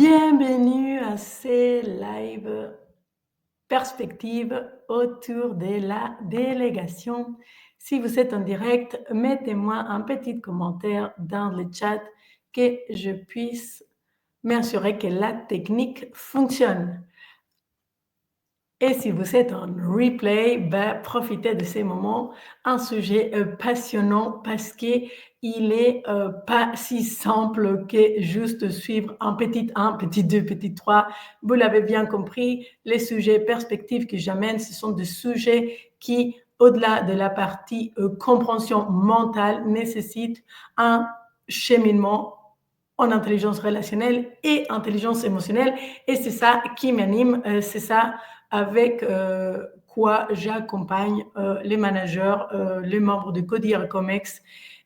Bienvenue à ces lives perspectives autour de la délégation. Si vous êtes en direct, mettez-moi un petit commentaire dans le chat que je puisse m'assurer que la technique fonctionne. Et si vous êtes en replay, profitez de ces moments. Un sujet passionnant parce qu'il est pas si simple que juste suivre un petit 1, petit 2, petit 3. Vous l'avez bien compris, les sujets perspectives que j'amène, ce sont des sujets qui, au-delà de la partie compréhension mentale, nécessitent un cheminement en intelligence relationnelle et intelligence émotionnelle. Et c'est ça qui m'anime, c'est ça avec quoi j'accompagne les managers, les membres de Codir Comex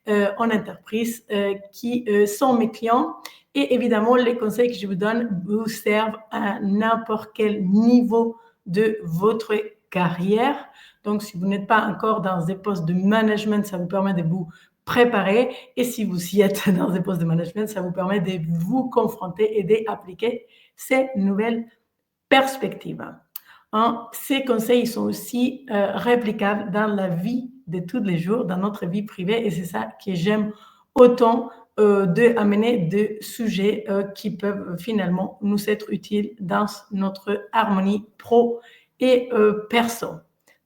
en entreprise qui sont mes clients. Et évidemment, les conseils que je vous donne vous servent à n'importe quel niveau de votre carrière. Donc, si vous n'êtes pas encore dans des postes de management, ça vous permet de vous préparer. Et si vous y êtes dans des postes de management, ça vous permet de vous confronter et d'appliquer ces nouvelles perspectives. Ces conseils sont aussi réplicables dans la vie de tous les jours, dans notre vie privée, et c'est ça que j'aime autant d'amener des sujets qui peuvent finalement nous être utiles dans notre harmonie pro et perso.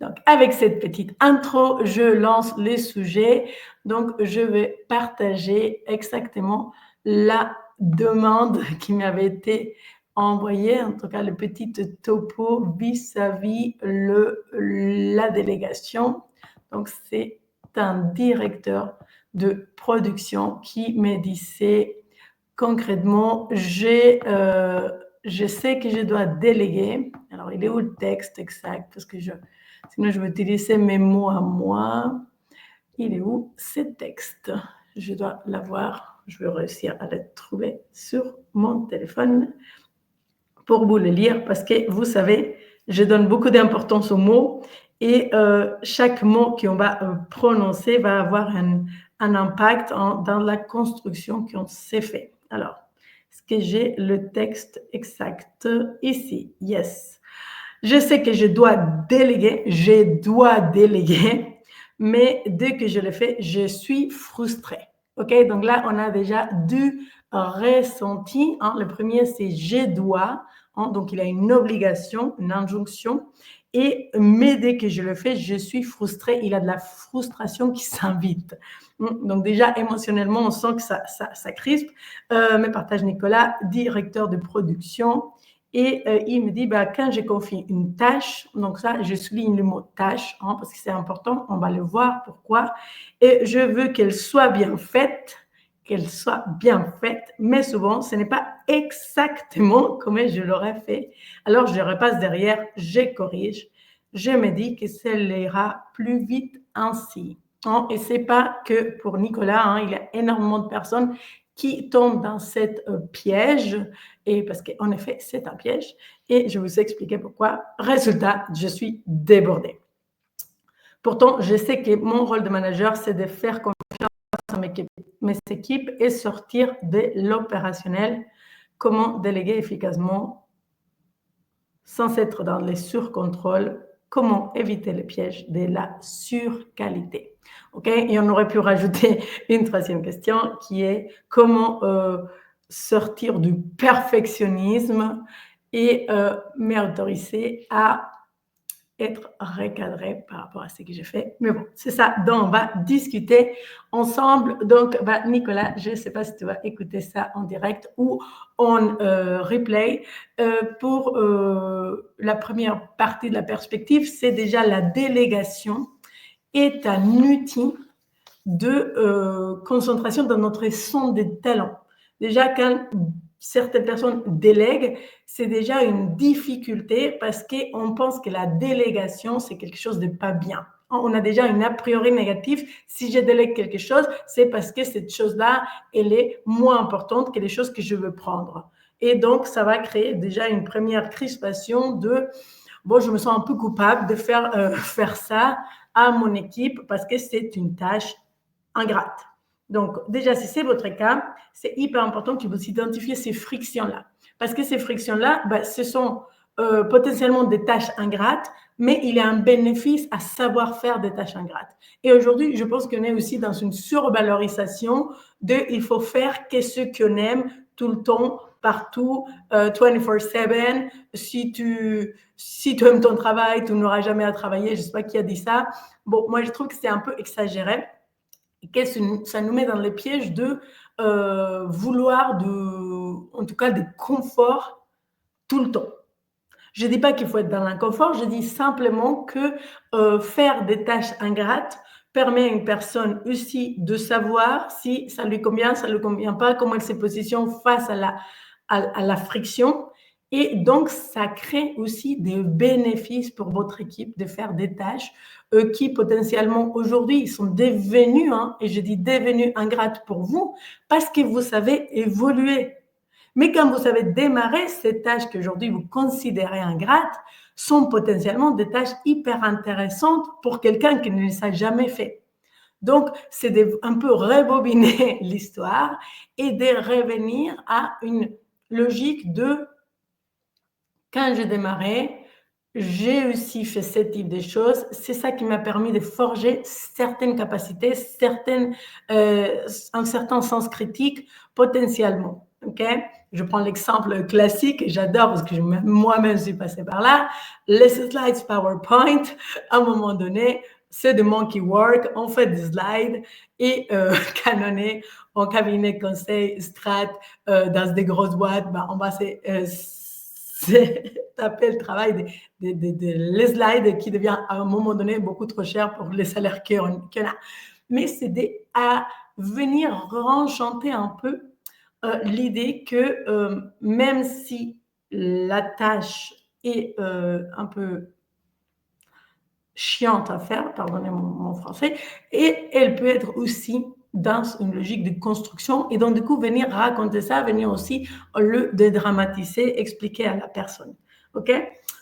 Donc, avec cette petite intro, je lance les sujets. Donc, je vais partager exactement la demande qui m'avait été envoyée, en tout cas le petit topo vis-à-vis la délégation. Donc, c'est un directeur de production qui me disait concrètement, je sais que je dois déléguer. Alors, il est où le texte exact? Parce que sinon, je vais utiliser mes mots à moi. Il est où ce texte? Je dois l'avoir. Je vais réussir à le trouver sur mon téléphone pour vous le lire parce que vous savez, je donne beaucoup d'importance aux mots et chaque mot qu'on va prononcer va avoir un impact dans la construction qu'on s'est fait. Alors, est-ce que j'ai le texte exact ici? Yes. Je sais que je dois déléguer, mais dès que je le fais, je suis frustrée. OK? Donc là, on a déjà deux ressentis. Le premier, c'est je dois. Donc, il a une obligation, une injonction. Mais dès que je le fais, je suis frustrée. Il a de la frustration qui s'invite. Donc déjà, émotionnellement, on sent que ça crispe. Me partage Nicolas, directeur de production. Et il me dit, quand je confie une tâche, donc ça, je souligne le mot tâche, parce que c'est important, on va le voir pourquoi. Et je veux qu'elle soit bien faite, mais souvent, ce n'est pas exactement comme je l'aurais fait. Alors, je repasse derrière, je corrige. Je me dis que ça ira plus vite ainsi. Et ce n'est pas que pour Nicolas, il y a énormément de personnes qui tombent dans cette piège, et parce qu'en effet, c'est un piège, et je vous ai expliqué pourquoi. Résultat, je suis débordée. Pourtant, je sais que mon rôle de manager, c'est de faire confiance à mes équipes et sortir de l'opérationnel. Comment déléguer efficacement sans être dans les surcontrôles? Comment éviter le piège de la surqualité? OK? Et on aurait pu rajouter une troisième question qui est comment sortir du perfectionnisme et m'autoriser à être recadré par rapport à ce que j'ai fait. Mais bon, c'est ça dont on va discuter ensemble. Donc, Nicolas, je ne sais pas si tu vas écouter ça en direct ou en replay. Pour la première partie de la perspective, c'est déjà la délégation est un outil de concentration dans notre centre de talent. Déjà, quand certaines personnes délèguent, c'est déjà une difficulté parce qu'on pense que la délégation, c'est quelque chose de pas bien. On a déjà une a priori négative. Si je délègue quelque chose, c'est parce que cette chose-là, elle est moins importante que les choses que je veux prendre. Et donc, ça va créer déjà une première crispation de bon, je me sens un peu coupable de faire ça à mon équipe parce que c'est une tâche ingrate. Donc, déjà, si c'est votre cas, c'est hyper important que vous identifiez ces frictions-là. Parce que ces frictions-là, ce sont potentiellement des tâches ingrates, mais il y a un bénéfice à savoir faire des tâches ingrates. Et aujourd'hui, je pense qu'on est aussi dans une survalorisation de il faut faire que ce qu'on aime tout le temps, partout, 24/7. Si tu aimes ton travail, tu n'auras jamais à travailler. Je ne sais pas qui a dit ça. Bon, moi, je trouve que c'est un peu exagéré et que ça nous met dans les pièges de vouloir, en tout cas, des conforts tout le temps. Je ne dis pas qu'il faut être dans l'inconfort, je dis simplement que faire des tâches ingrates permet à une personne aussi de savoir si ça lui convient, ça ne lui convient pas, comment elle se positionne face à la friction. Et donc, ça crée aussi des bénéfices pour votre équipe de faire des tâches qui potentiellement aujourd'hui sont devenues, et je dis devenues ingrates pour vous, parce que vous savez évoluer. Mais quand vous avez démarré, ces tâches qu'aujourd'hui vous considérez ingrates sont potentiellement des tâches hyper intéressantes pour quelqu'un qui ne les a jamais fait. Donc, c'est un peu rebobiner l'histoire et de revenir à une logique de quand j'ai démarré, j'ai aussi fait ce type de choses. C'est ça qui m'a permis de forger certaines capacités, un certain sens critique potentiellement. Okay? Je prends l'exemple classique, et j'adore parce que moi-même suis passée par là. Les slides PowerPoint, à un moment donné, c'est de monkey work, on fait des slides et canonner en cabinet de conseil, strat, dans des grosses boîtes, on va taper le travail les slides qui devient à un moment donné beaucoup trop cher pour les salaires qu'on a. Mais c'est à venir renchanter un peu l'idée que même si la tâche est un peu chiante à faire, pardonnez mon français, et elle peut être aussi dans une logique de construction et donc du coup venir raconter ça, venir aussi le dédramatiser, expliquer à la personne. Ok?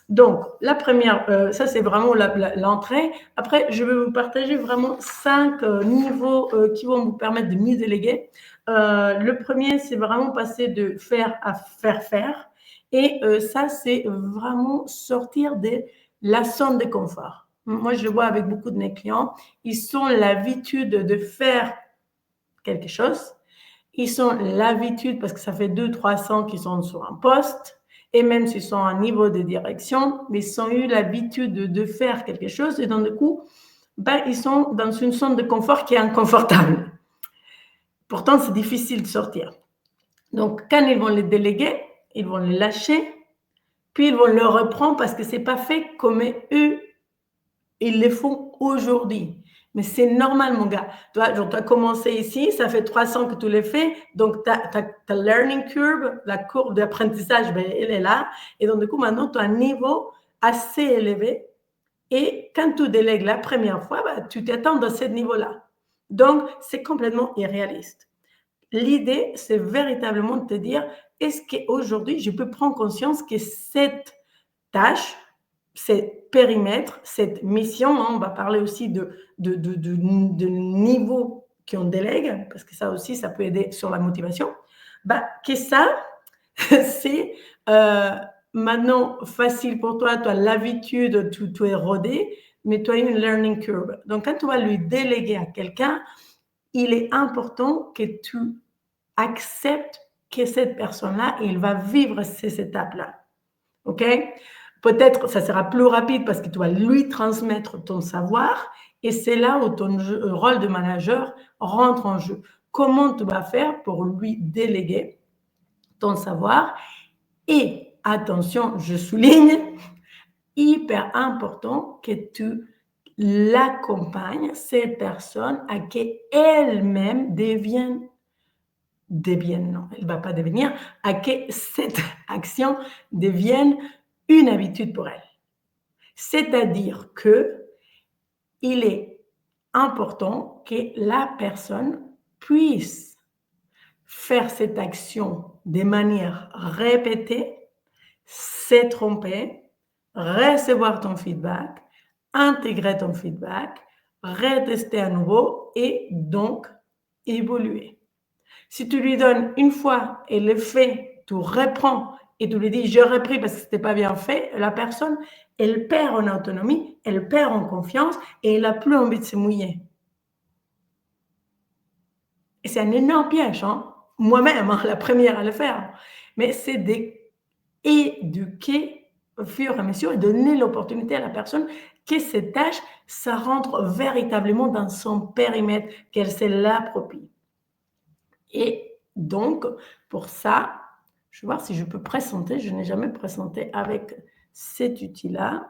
Donc la première, ça c'est vraiment l'entrée. Après, je vais vous partager vraiment 5 niveaux qui vont vous permettre de mieux déléguer. Le premier, c'est vraiment passer de faire à faire. Et ça, c'est vraiment sortir de la zone de confort. Moi, je le vois avec beaucoup de mes clients. Ils ont l'habitude de faire quelque chose. Ils ont l'habitude, parce que ça fait 200-300 ans qu'ils sont sur un poste, et même s'ils sont à un niveau de direction, mais ils ont eu l'habitude de faire quelque chose, et donc du coup, ils sont dans une zone de confort qui est inconfortable. Pourtant, c'est difficile de sortir. Donc, quand ils vont les déléguer, ils vont les lâcher, puis ils vont le reprendre parce que ce n'est pas fait comme eux ils le font aujourd'hui. Mais c'est normal, mon gars. Tu as commencé ici, ça fait 300 que tu l'as fait, donc ta learning curve, la courbe d'apprentissage, elle est là. Et donc, du coup, maintenant, tu as un niveau assez élevé. Et quand tu délègues la première fois, tu t'attends à ce niveau-là. Donc, c'est complètement irréaliste. L'idée, c'est véritablement de te dire, est-ce qu'aujourd'hui, je peux prendre conscience que cette tâche, cet périmètre, cette mission, on va parler aussi de niveau qu'on délègue, parce que ça aussi, ça peut aider sur la motivation, que ça, c'est maintenant facile pour toi, tu as l'habitude, tu es rodé, mais tu as une learning curve. Donc, quand tu vas lui déléguer à quelqu'un, il est important que tu acceptes que cette personne-là, il va vivre ces étapes-là. OK? Peut-être ça sera plus rapide parce que tu vas lui transmettre ton savoir et c'est là où ton rôle de manager rentre en jeu. Comment tu vas faire pour lui déléguer ton savoir? Et attention, je souligne, hyper important que tu l'accompagnes, ces personnes, à qu'elles-mêmes deviennent, non, elle ne va pas devenir, à que cette action devienne une habitude pour elle. C'est-à-dire que il est important que la personne puisse faire cette action de manière répétée, se tromper, recevoir ton feedback, intégrer ton feedback, retester à nouveau et donc évoluer. Si tu lui donnes une fois et le fait tu reprends et tu lui dis « j'ai repris parce que ce n'était pas bien fait », la personne, elle perd en autonomie, elle perd en confiance et elle n'a plus envie de se mouiller. Et c'est un énorme piège, hein. Moi-même, hein, la première à le faire. Mais c'est d'éduquer au fur et à mesure et donner l'opportunité à la personne que cette tâche, ça rentre véritablement dans son périmètre, qu'elle se l'approprie. Et donc, pour ça, je vais voir si je peux présenter. Je n'ai jamais présenté avec cet outil-là.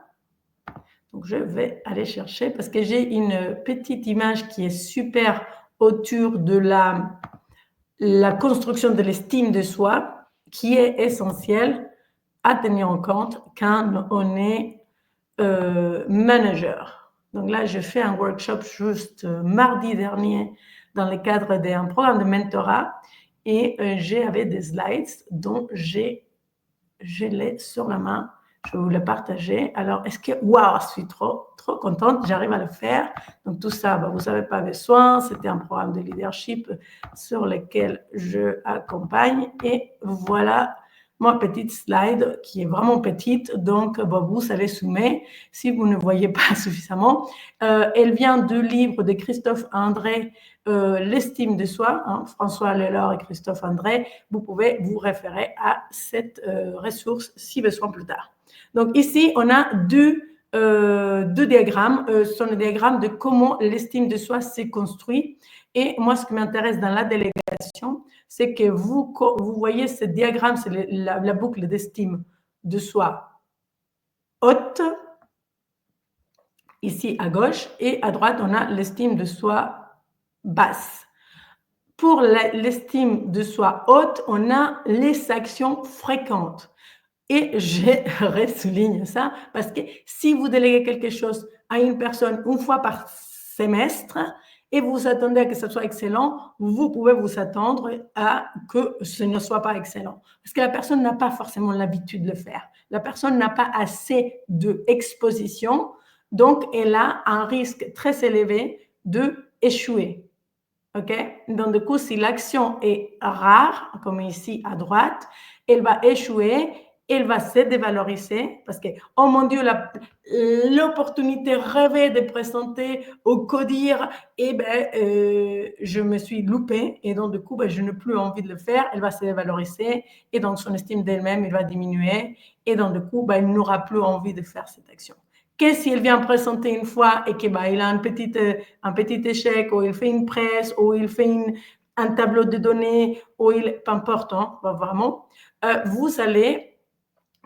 Donc, je vais aller chercher parce que j'ai une petite image qui est super autour de la construction de l'estime de soi, qui est essentielle à tenir en compte quand on est manager. Donc là, je fais un workshop juste mardi dernier dans le cadre d'un programme de mentorat et j'avais des slides dont je l'ai sur la main. Je vais vous le partager. Alors, est-ce que, waouh, je suis trop contente, j'arrive à le faire. Donc, tout ça, vous n'avez pas besoin. C'était un programme de leadership sur lequel je accompagne. Et voilà ma petite slide qui est vraiment petite. Donc, vous savez soumettre si vous ne voyez pas suffisamment. Elle vient du livre de Christophe André, L'estime de soi, hein, François Lelor et Christophe André. Vous pouvez vous référer à cette ressource si besoin plus tard. Donc ici, on a deux diagrammes. Ce sont les diagrammes de comment l'estime de soi s'est construit. Et moi, ce qui m'intéresse dans la délégation, c'est que vous voyez ce diagramme, c'est la boucle d'estime de soi haute, ici à gauche, et à droite, on a l'estime de soi basse. Pour l'estime de soi haute, on a les actions fréquentes. Et je ressouligne ça parce que si vous déléguez quelque chose à une personne une fois par semestre et vous attendez à que ce soit excellent, vous pouvez vous attendre à que ce ne soit pas excellent. Parce que la personne n'a pas forcément l'habitude de le faire. La personne n'a pas assez d'exposition, donc elle a un risque très élevé d'échouer. Okay? Donc, du coup, si l'action est rare, comme ici à droite, elle va échouer, elle va se dévaloriser parce que, oh mon Dieu, l'opportunité rêvée de présenter au CODIR, je me suis loupée et donc, du coup, je n'ai plus envie de le faire, elle va se dévaloriser et donc son estime d'elle-même, elle va diminuer et donc, du coup, elle n'aura plus envie de faire cette action. Que si elle vient présenter une fois et qu'il a un petit échec, ou il fait une presse, ou il fait un tableau de données, ou peu importe, hein, vraiment, vous allez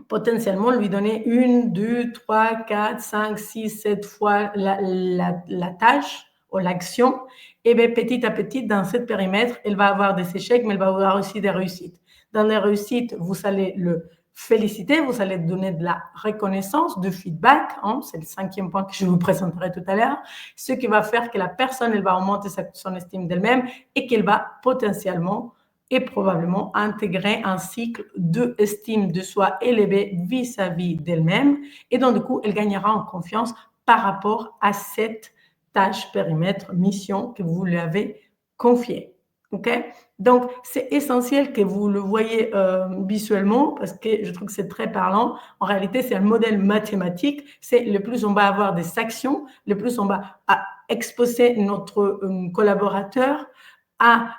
potentiellement lui donner 1, 2, 3, 4, 5, 6, 7 fois la tâche ou l'action. Et bien, petit à petit, dans ce périmètre, elle va avoir des échecs, mais elle va avoir aussi des réussites. Dans les réussites, vous allez le féliciter, vous allez donner de la reconnaissance, du feedback, hein, c'est le 5e point que je vous présenterai tout à l'heure, ce qui va faire que la personne, elle va augmenter son estime d'elle-même et qu'elle va potentiellement et probablement intégrer un cycle d'estime de soi élevé vis-à-vis d'elle-même et donc du coup, elle gagnera en confiance par rapport à cette tâche, périmètre, mission que vous lui avez confiée. Okay? Donc, c'est essentiel que vous le voyez visuellement parce que je trouve que c'est très parlant. En réalité, c'est un modèle mathématique. C'est le plus on va avoir des actions, le plus on va exposer notre collaborateur à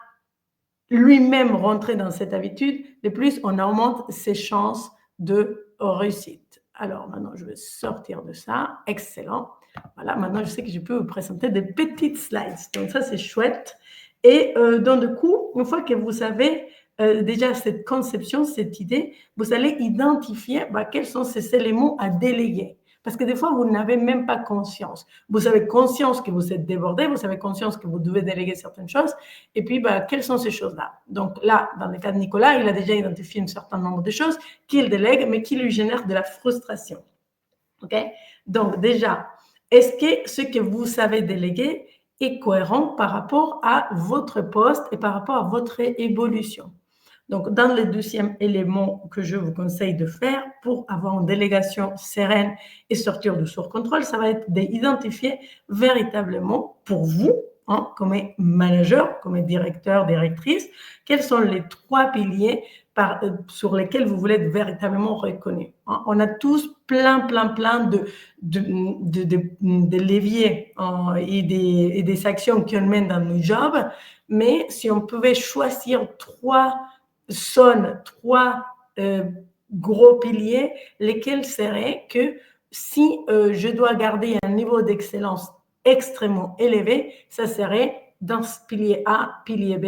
lui-même rentrer dans cette habitude, le plus on augmente ses chances de réussite. Alors, maintenant, je vais sortir de ça. Excellent. Voilà, maintenant, je sais que je peux vous présenter des petites slides. Donc, ça, c'est chouette. Et donc, du coup, une fois que vous avez déjà cette conception, cette idée, vous allez identifier quels sont ces éléments à déléguer. Parce que des fois, vous n'avez même pas conscience. Vous avez conscience que vous êtes débordé, vous avez conscience que vous devez déléguer certaines choses. Et puis, quelles sont ces choses-là? Donc là, dans le cas de Nicolas, il a déjà identifié un certain nombre de choses qu'il délègue, mais qui lui génèrent de la frustration. OK? Donc déjà, est-ce que ce que vous savez déléguer est cohérent par rapport à votre poste et par rapport à votre évolution? Donc, dans le deuxième élément que je vous conseille de faire pour avoir une délégation sereine et sortir du sur-contrôle, ça va être d'identifier véritablement pour vous, hein, comme manager, comme directeur, directrice, quels sont les 3 piliers sur lesquels vous voulez être véritablement reconnu. On a tous plein de leviers et des actions qu'on mène dans nos jobs, mais si on pouvait choisir trois gros piliers, lesquels seraient que si je dois garder un niveau d'excellence extrêmement élevé, ça serait dans ce pilier A, pilier B,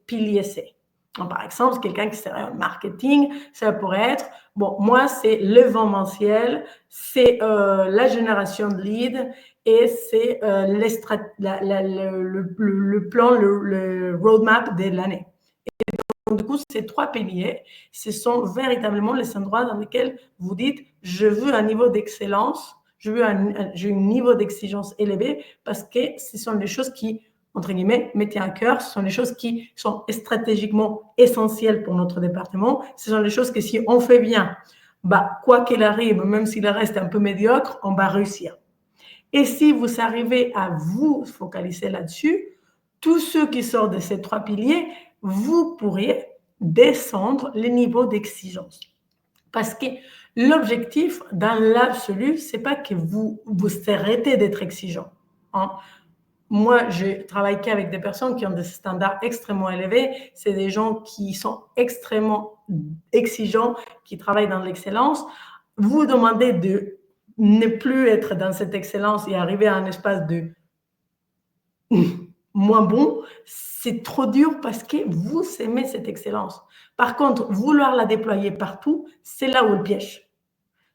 pilier C. Donc, par exemple, quelqu'un qui serait en marketing, ça pourrait être, bon, moi, c'est le l'événementiel, c'est la génération de leads et c'est le plan, le roadmap de l'année. Donc, du coup, ces trois piliers, ce sont véritablement les endroits dans lesquels vous dites, je veux un niveau d'excellence, je veux un niveau d'exigence élevé parce que ce sont les choses qui, entre guillemets, me tiennent à cœur, ce sont les choses qui sont stratégiquement essentielles pour notre département, ce sont les choses que si on fait bien, bah, quoi qu'il arrive, même s'il reste un peu médiocre, on va réussir. Et si vous arrivez à vous focaliser là-dessus, tous ceux qui sortent de ces trois piliers, vous pourrez descendre les niveaux d'exigence. Parce que l'objectif, dans l'absolu, c'est pas que vous arrêtez d'être exigeant. Hein. Moi, je travaille qu'avec des personnes qui ont des standards extrêmement élevés. C'est des gens qui sont extrêmement exigeants, qui travaillent dans l'excellence. Vous demandez de ne plus être dans cette excellence et arriver à un espace de moins bon, c'est trop dur parce que vous aimez cette excellence. Par contre, vouloir la déployer partout, c'est là où le piège.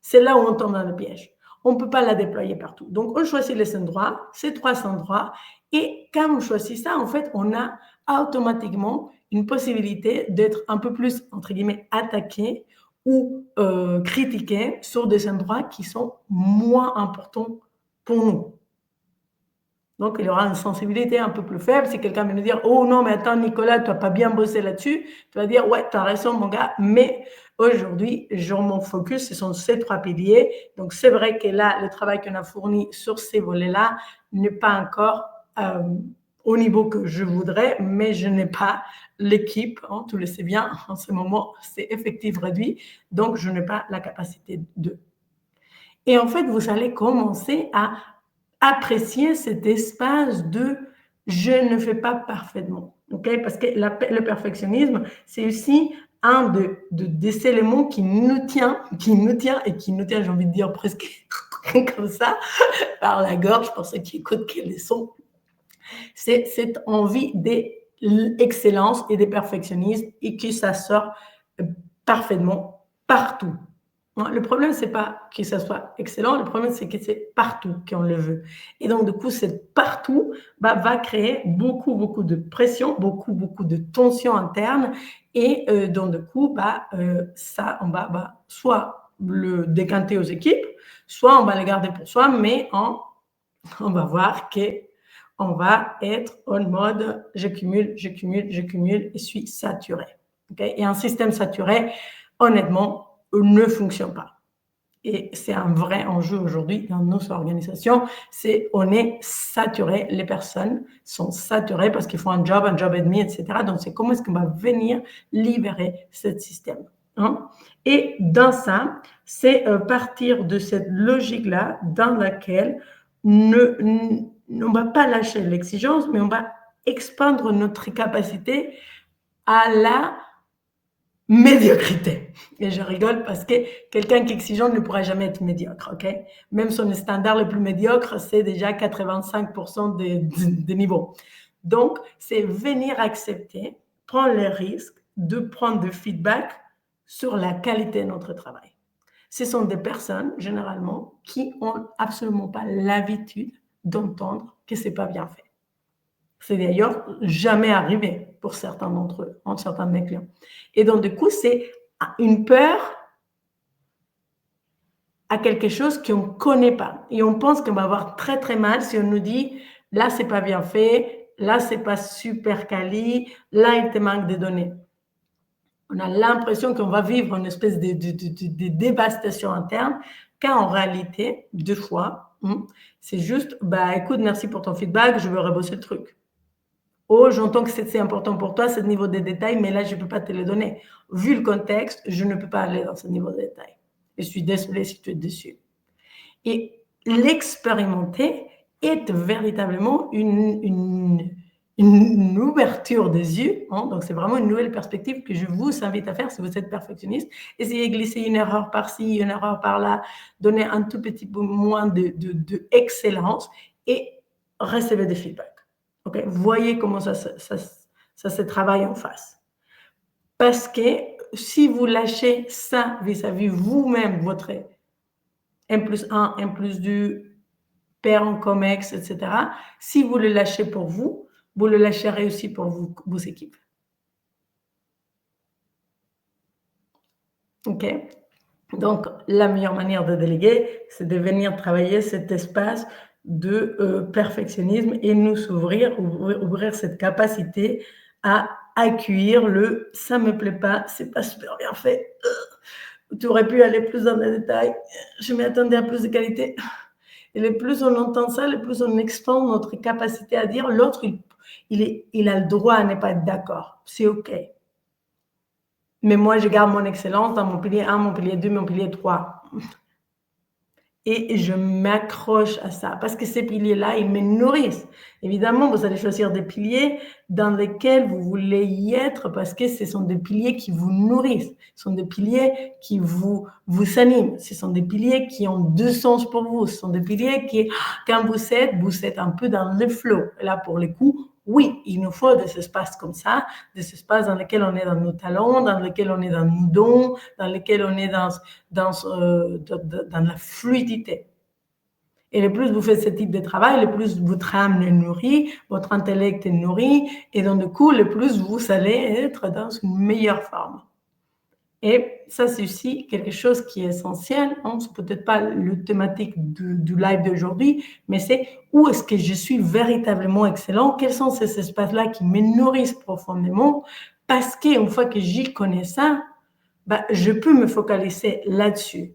C'est là où on tombe dans le piège. On ne peut pas la déployer partout. Donc, on choisit les endroits, ces trois endroits, et quand on choisit ça, en fait, on a automatiquement une possibilité d'être un peu plus, entre guillemets, attaqué ou critiqué sur des endroits qui sont moins importants pour nous. Donc, il y aura une sensibilité un peu plus faible. Si quelqu'un vient nous dire « Oh non, mais attends, Nicolas, tu n'as pas bien bossé là-dessus », tu vas dire « Ouais, tu as raison, mon gars, mais aujourd'hui, mon focus, ce sont ces trois piliers. » Donc, c'est vrai que là, le travail qu'on a fourni sur ces volets-là n'est pas encore au niveau que je voudrais, mais je n'ai pas l'équipe, hein, tu le sais bien, en ce moment, c'est effectif réduit, donc je n'ai pas la capacité de. Et en fait, vous allez commencer à apprécier cet espace de je ne fais pas parfaitement. Okay? Parce que le perfectionnisme, c'est aussi un des éléments qui nous tient, j'ai envie de dire presque comme ça, par la gorge, pour ceux qui écoutent quels les sons. C'est cette envie d'excellence et de perfectionnisme et que ça sort parfaitement partout. Le problème, c'est pas que ça soit excellent, le problème, c'est que c'est partout qu'on le veut. Et donc, du coup, c'est partout va créer beaucoup de pression, beaucoup de tension interne. Et donc, du coup, ça, on va soit le décanter aux équipes, soit on va le garder pour soi, mais on va voir qu'on va être en mode je cumule, et suis saturé. Okay? Et un système saturé, honnêtement, ne fonctionne pas. Et c'est un vrai enjeu aujourd'hui dans nos organisations, on est saturé, les personnes sont saturées parce qu'ils font un job et demi, etc. Donc, c'est comment est-ce qu'on va venir libérer ce système. Hein? Et dans ça, c'est partir de cette logique-là dans laquelle on ne va pas lâcher l'exigence, mais on va expandre notre capacité à la médiocrité. Et je rigole parce que quelqu'un qui est exigeant ne pourra jamais être médiocre, ok? Même son standard le plus médiocre, c'est déjà 85% des niveaux. Donc, c'est venir accepter, prendre le risque de prendre du feedback sur la qualité de notre travail. Ce sont des personnes, généralement, qui n'ont absolument pas l'habitude d'entendre que ce n'est pas bien fait. C'est d'ailleurs jamais arrivé pour certains d'entre eux, en certains de mes clients. Et donc, du coup, c'est une peur à quelque chose qu'on ne connaît pas. Et on pense qu'on va avoir très mal si on nous dit « là, c'est pas bien fait, là, c'est pas super quali, là, il te manque des données ». On a l'impression qu'on va vivre une espèce de dévastation interne, quand en réalité, deux fois, c'est juste « écoute, merci pour ton feedback, je veux rebosser le truc ». Oh, j'entends que c'est important pour toi, ce niveau de détail, mais là, je ne peux pas te le donner. Vu le contexte, je ne peux pas aller dans ce niveau de détail. Je suis désolée si tu es déçu. Et l'expérimenter est véritablement une ouverture des yeux. Hein, donc, c'est vraiment une nouvelle perspective que je vous invite à faire si vous êtes perfectionniste. Essayez de glisser une erreur par-ci, une erreur par-là, donner un tout petit peu moins de excellence et recevez des feedbacks. Okay? Voyez comment ça se travaille en face. Parce que si vous lâchez ça vis-à-vis vous-même, votre M+1, M+2, pair en COMEX, etc., si vous le lâchez pour vous, vous le lâcherez aussi pour vos équipes. OK? Donc, la meilleure manière de déléguer, c'est de venir travailler cet espace de perfectionnisme et nous ouvrir cette capacité à accueillir le « ça me plaît pas, c'est pas super bien fait, tu aurais pu aller plus dans les détails, je m'attendais à plus de qualité ». Et le plus on entend ça, le plus on expand notre capacité à dire l'autre, il a le droit à ne pas être d'accord. C'est OK. Mais moi, je garde mon excellence dans mon pilier 1, mon pilier 2, mon pilier 3. Et je m'accroche à ça parce que ces piliers-là, ils me nourrissent. Évidemment, vous allez choisir des piliers dans lesquels vous voulez y être parce que ce sont des piliers qui vous nourrissent. Ce sont des piliers qui vous animent. Ce sont des piliers qui ont deux sens pour vous. Ce sont des piliers qui, quand vous êtes un peu dans le flow. Et là, pour le coup, oui, il nous faut des espaces comme ça, des espaces dans lesquels on est dans nos talents, dans lesquels on est dans nos dons, dans lesquels on est dans la fluidité. Et le plus vous faites ce type de travail, le plus votre âme est nourrie, votre intellect est nourri, et donc du coup, le plus vous allez être dans une meilleure forme. Et ça, c'est aussi quelque chose qui est essentiel. Hein, c'est peut-être pas le thématique du live d'aujourd'hui, mais c'est où est-ce que je suis véritablement excellent? Quels sont ces espaces-là qui me nourrissent profondément? Parce qu'une fois que j'y connais ça, je peux me focaliser là-dessus.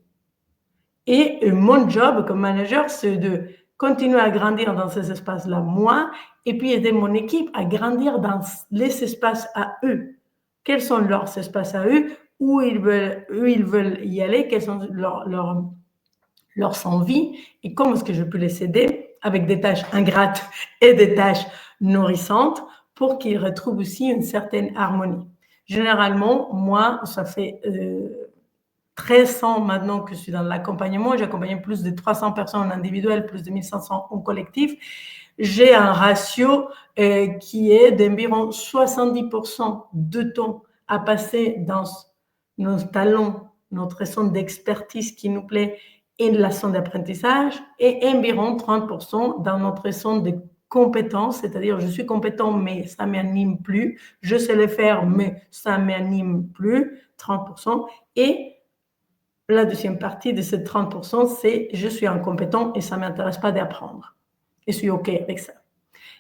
Et mon job comme manager, c'est de continuer à grandir dans ces espaces-là, moi, et puis aider mon équipe à grandir dans les espaces à eux. Quels sont leurs espaces à eux? Où ils veulent y aller? Quelles sont leurs envies? Et comment est-ce que je peux les aider avec des tâches ingrates et des tâches nourrissantes pour qu'ils retrouvent aussi une certaine harmonie? Généralement, moi, ça fait 13 ans maintenant que je suis dans l'accompagnement. J'ai accompagné plus de 300 personnes en individuel, plus de 1500 en collectif. J'ai un ratio qui est d'environ 70% de temps à passer dans nos talents, notre zone d'expertise qui nous plaît et la zone d'apprentissage, et environ 30% dans notre zone de compétences, c'est-à-dire je suis compétent mais ça ne m'anime plus, je sais le faire mais ça ne m'anime plus, 30%, et la deuxième partie de ces 30%, c'est je suis incompétent et ça ne m'intéresse pas d'apprendre. Et je suis OK avec ça.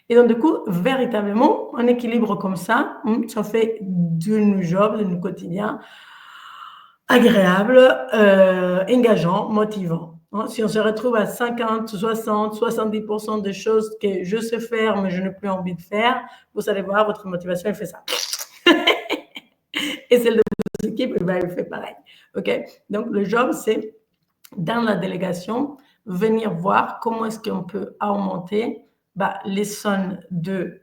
Et donc, du coup, véritablement, un équilibre comme ça, ça fait de nos jobs, de nos quotidiens, agréable, engageant, motivant. Si on se retrouve à 50, 60, 70% des choses que je sais faire, mais je n'ai plus envie de faire, vous allez voir, votre motivation, elle fait ça. Et celle de vos équipes, elle fait pareil. OK? Donc, le job, c'est, dans la délégation, venir voir comment est-ce qu'on peut augmenter les zones de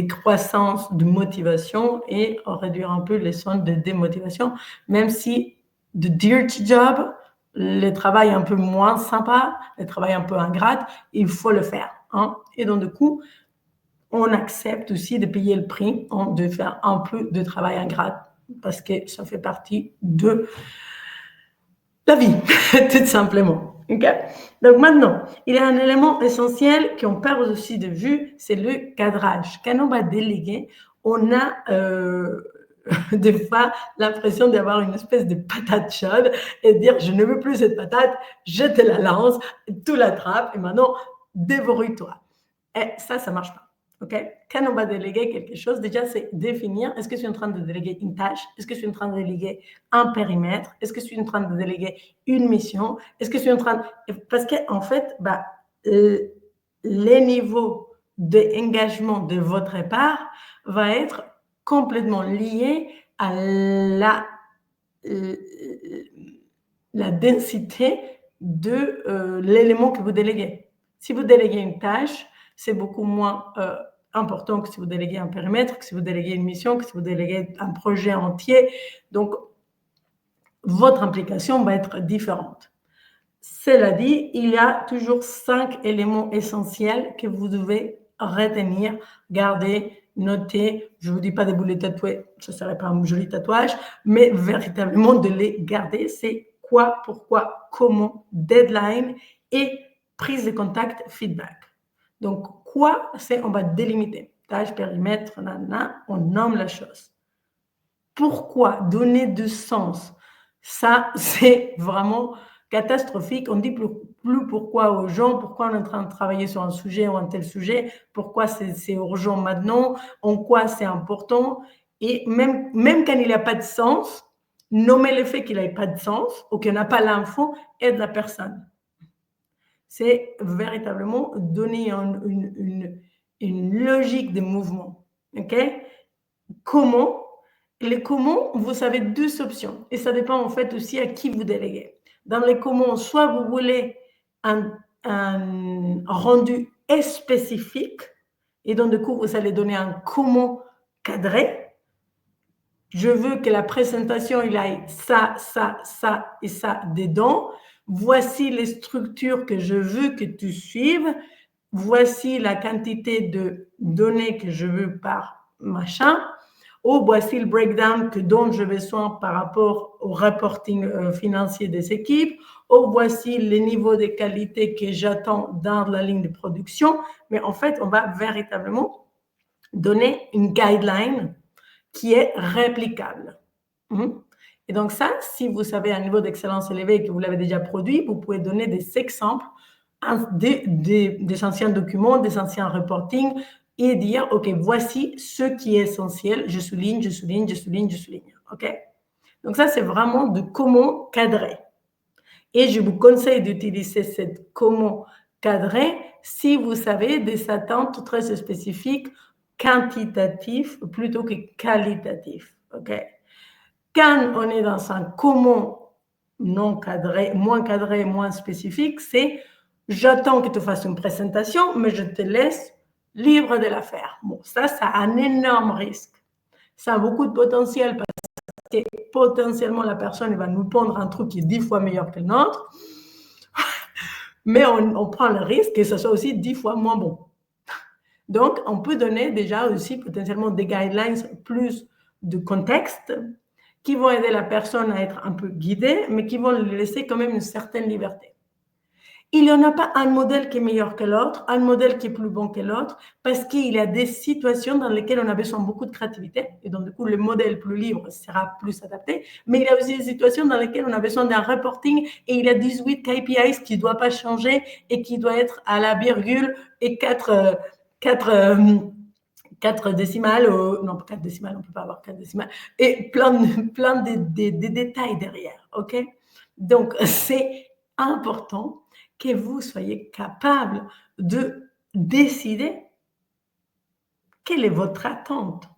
croissance, de motivation et réduire un peu les zones de démotivation, même si de dirty job, le travail un peu moins sympa, le travail un peu ingrat, il faut le faire. Hein? Et donc, du coup, on accepte aussi de payer le prix, de faire un peu de travail ingrat, parce que ça fait partie de la vie, tout simplement. Okay? Donc maintenant, il y a un élément essentiel qu'on perd aussi de vue, c'est le cadrage. Quand on va déléguer, on a des fois l'impression d'avoir une espèce de patate chaude et dire je ne veux plus cette patate, je te la lance, tu l'attrapes et maintenant dévorie-toi. Et ça ne marche pas. Okay? Quand on va déléguer quelque chose, déjà, c'est définir, est-ce que je suis en train de déléguer une tâche? Est-ce que je suis en train de déléguer un périmètre? Est-ce que je suis en train de déléguer une mission? Est-ce que je suis en train de... Parce qu'en fait, les niveaux d'engagement de votre part va être complètement lié à la densité de l'élément que vous déléguez. Si vous déléguez une tâche, c'est beaucoup moins important que si vous déléguez un périmètre, que si vous déléguez une mission, que si vous déléguez un projet entier. Donc, votre implication va être différente. Cela dit, il y a toujours 5 éléments essentiels que vous devez retenir, garder, noter. Je ne vous dis pas des boulets tatoués, ce ne serait pas un joli tatouage, mais véritablement de les garder. C'est quoi, pourquoi, comment, deadline et prise de contact, feedback. Donc, quoi, c'est on va délimiter. Tâche, périmètre, on nomme la chose. Pourquoi donner du sens? Ça, c'est vraiment catastrophique. On dit plus pourquoi aux gens, pourquoi on est en train de travailler sur un sujet ou un tel sujet, pourquoi c'est urgent maintenant, en quoi c'est important. Et même quand il n'y a pas de sens, nommer le fait qu'il n'ait pas de sens ou qu'il n'a pas l'info aide la personne. C'est véritablement donner une logique de mouvement. OK? Comment? Les comment, vous avez 2 options et ça dépend en fait aussi à qui vous déléguez. Dans les comment, soit vous voulez un rendu spécifique et donc du coup, vous allez donner un comment cadré. Je veux que la présentation, il aille ça, ça, ça et ça dedans. Voici les structures que je veux que tu suives. Voici la quantité de données que je veux par machin. Ou voici le breakdown dont je besoin par rapport au reporting financier des équipes. Ou voici les niveaux de qualité que j'attends dans la ligne de production. Mais en fait, on va véritablement donner une guideline qui est réplicable. Et donc ça, si vous savez un niveau d'excellence élevé et que vous l'avez déjà produit, vous pouvez donner des exemples des anciens documents, des anciens reportings et dire, OK, voici ce qui est essentiel. Je souligne, je souligne, je souligne, je souligne. OK? Donc ça, c'est vraiment de comment cadrer. Et je vous conseille d'utiliser cette comment cadrer si vous savez des attentes très spécifiques, quantitatives plutôt que qualitatives. OK? Quand on est dans un comment non cadré, moins spécifique, c'est j'attends que tu fasses une présentation, mais je te laisse libre de la faire. Bon, ça a un énorme risque. Ça a beaucoup de potentiel parce que potentiellement la personne va nous pondre un truc qui est 10 fois meilleur que le nôtre, mais on prend le risque que ce soit aussi 10 fois moins bon. Donc, on peut donner déjà aussi potentiellement des guidelines plus de contexte qui vont aider la personne à être un peu guidée, mais qui vont lui laisser quand même une certaine liberté. Il n'y en a pas un modèle qui est meilleur que l'autre, un modèle qui est plus bon que l'autre, parce qu'il y a des situations dans lesquelles on a besoin de beaucoup de créativité, et donc du coup, le modèle plus libre sera plus adapté, mais il y a aussi des situations dans lesquelles on a besoin d'un reporting, et il y a 18 KPIs qui ne doivent pas changer, et qui doivent être à la virgule, et 4 décimales, non, 4 décimales, on ne peut pas avoir 4 décimales, et plein de détails derrière, ok? Donc, c'est important que vous soyez capable de décider quelle est votre attente.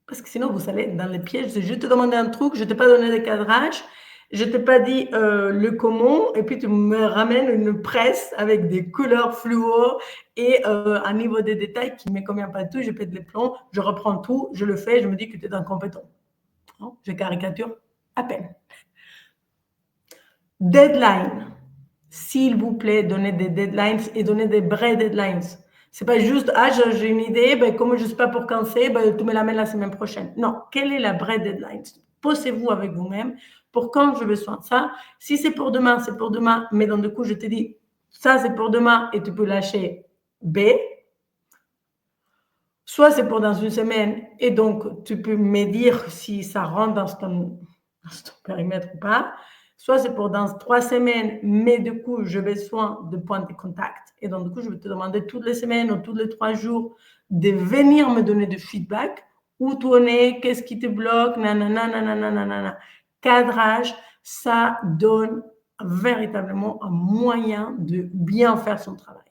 Parce que sinon, vous allez dans les pièges de je te demande un truc, je ne t'ai pas donné de cadrage, je ne t'ai pas dit le comment, et puis tu me ramènes une presse avec des couleurs fluo et un niveau de détail qui ne me convient pas du tout, je pète les plombs, je reprends tout, je le fais, je me dis que tu es incompétent. Non, je caricature à peine. Deadline. S'il vous plaît, donnez des deadlines et donnez des vrais deadlines. C'est pas juste, j'ai une idée, comme je ne sais pas pour quand c'est, tu me l'amènes la semaine prochaine. Non, quelle est la vraie deadline? Posez-vous avec vous-même. Pour quand je besoin de ça? Si c'est pour demain, c'est pour demain. Mais donc, du coup, je te dis, ça, c'est pour demain et tu peux lâcher B. Soit c'est pour dans une semaine et donc, tu peux me dire si ça rentre dans ton périmètre ou pas. Soit c'est pour dans 3 semaines, mais du coup, j'ai besoin de points de contact. Et donc, du coup, je vais te demander toutes les semaines ou tous les 3 jours de venir me donner du feedback. Où tu en es, qu'est-ce qui te bloque, nanana. Cadrage, ça donne véritablement un moyen de bien faire son travail.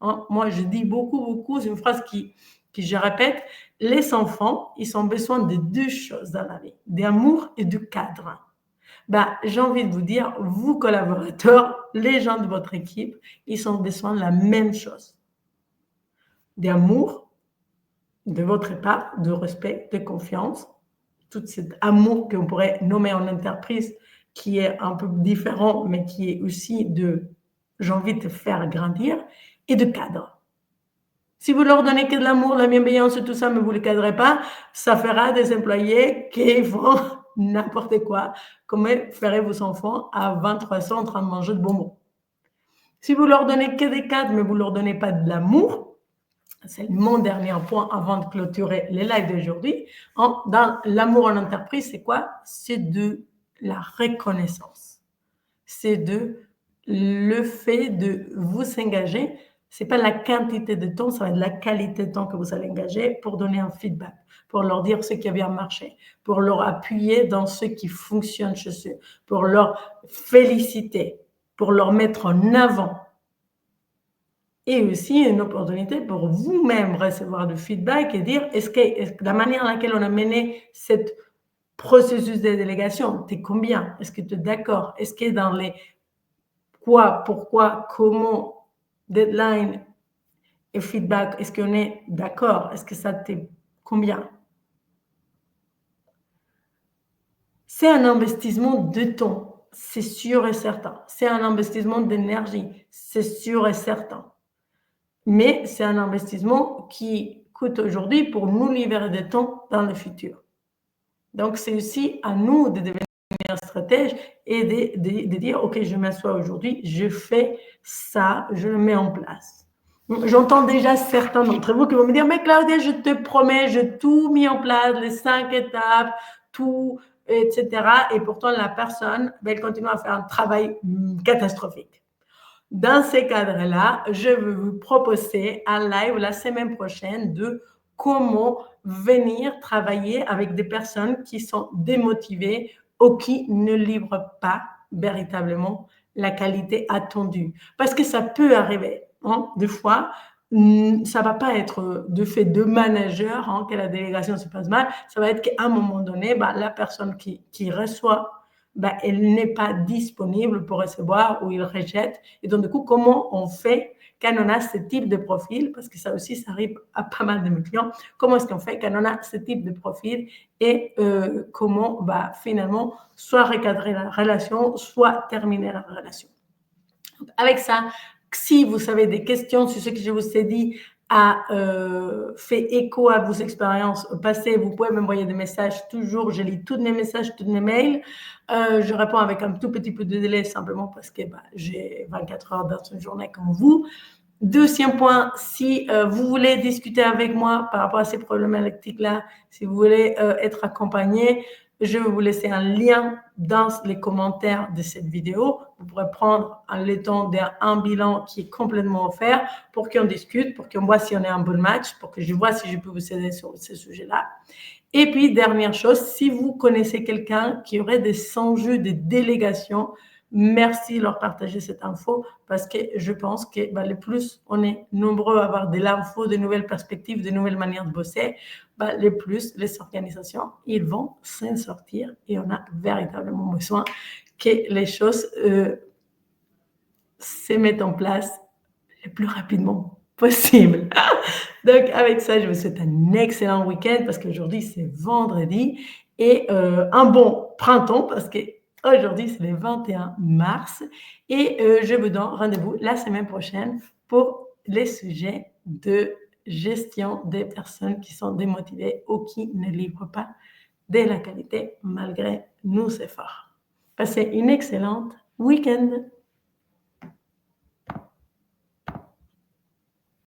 hein. Moi, je dis beaucoup, c'est une phrase que je répète, les enfants, ils ont besoin de deux choses dans la vie, d'amour et de cadre. J'ai envie de vous dire, vous collaborateurs, les gens de votre équipe, ils ont besoin de la même chose. D'amour, de votre part, de respect, de confiance, tout cet amour qu'on pourrait nommer en entreprise, qui est un peu différent, mais qui est aussi de j'ai envie de te faire grandir, et de cadre. Si vous leur donnez que de l'amour, la bienveillance et tout ça, mais vous ne les cadrez pas, ça fera des employés qui font n'importe quoi. Comment ferez vos enfants à 23 ans en train de manger de bonbons? Si vous leur donnez que des cadres, mais vous ne leur donnez pas de l'amour, c'est mon dernier point avant de clôturer les lives d'aujourd'hui. Dans l'amour en entreprise, c'est quoi? C'est de la reconnaissance. C'est de le fait de vous engager. Ce n'est pas la quantité de temps, ça va être la qualité de temps que vous allez engager pour donner un feedback, pour leur dire ce qui a bien marché, pour leur appuyer dans ce qui fonctionne chez eux, pour leur féliciter, pour leur mettre en avant. Et aussi une opportunité pour vous-même recevoir du feedback et dire est-ce que la manière dans laquelle on a mené cette processus de délégation, t'es combien? Est-ce que tu es d'accord? Est-ce que dans les quoi, pourquoi, comment, deadline et feedback, est-ce qu'on est d'accord? Est-ce que ça t'est combien? C'est un investissement de temps, c'est sûr et certain. C'est un investissement d'énergie, c'est sûr et certain. Mais c'est un investissement qui coûte aujourd'hui pour nous libérer de temps dans le futur. Donc, c'est aussi à nous de devenir stratège et de dire, OK, je m'assois aujourd'hui, je fais ça, je le mets en place. J'entends déjà certains d'entre vous qui vont me dire, mais Claudia, je te promets, j'ai tout mis en place, les 5 étapes, tout, etc. Et pourtant, la personne, elle continue à faire un travail catastrophique. Dans ces cadres-là, je vais vous proposer un live la semaine prochaine de comment venir travailler avec des personnes qui sont démotivées ou qui ne livrent pas véritablement la qualité attendue. Parce que ça peut arriver, hein, des fois, ça ne va pas être de fait de manager, hein, que la délégation se passe mal, ça va être qu'à un moment donné, la personne qui reçoit, elle n'est pas disponible pour recevoir ou il rejette. Et donc, du coup, comment on fait quand on a ce type de profil, parce que ça aussi, ça arrive à pas mal de mes clients, comment est-ce qu'on fait quand on a ce type de profil et comment finalement soit recadrer la relation, soit terminer la relation. Donc, avec ça, si vous avez des questions sur ce que je vous ai dit, a fait écho à vos expériences passées, vous pouvez m'envoyer des messages toujours. Je lis tous mes messages, tous mes mails. Je réponds avec un tout petit peu de délai simplement parce que j'ai 24 heures dans une journée comme vous. Deuxième point, si vous voulez discuter avec moi par rapport à ces problématiques-là, si vous voulez être accompagné, je vais vous laisser un lien dans les commentaires de cette vidéo. Vous pourrez prendre le temps d'un bilan qui est complètement offert pour qu'on discute, pour qu'on voit si on est un bon match, pour que je vois si je peux vous aider sur ce sujet-là. Et puis, dernière chose, si vous connaissez quelqu'un qui aurait des enjeux de délégation, merci de leur partager cette info parce que je pense que le plus on est nombreux à avoir de l'info, de nouvelles perspectives, de nouvelles manières de bosser, le plus les organisations, ils vont s'en sortir et on a véritablement besoin que les choses se mettent en place le plus rapidement possible. Donc, avec ça, je vous souhaite un excellent week-end parce qu'aujourd'hui, c'est vendredi et un bon printemps parce qu'aujourd'hui, c'est le 21 mars et je vous donne rendez-vous la semaine prochaine pour les sujets de gestion des personnes qui sont démotivées ou qui ne livrent pas de la qualité malgré nos efforts. Passez une excellente week-end.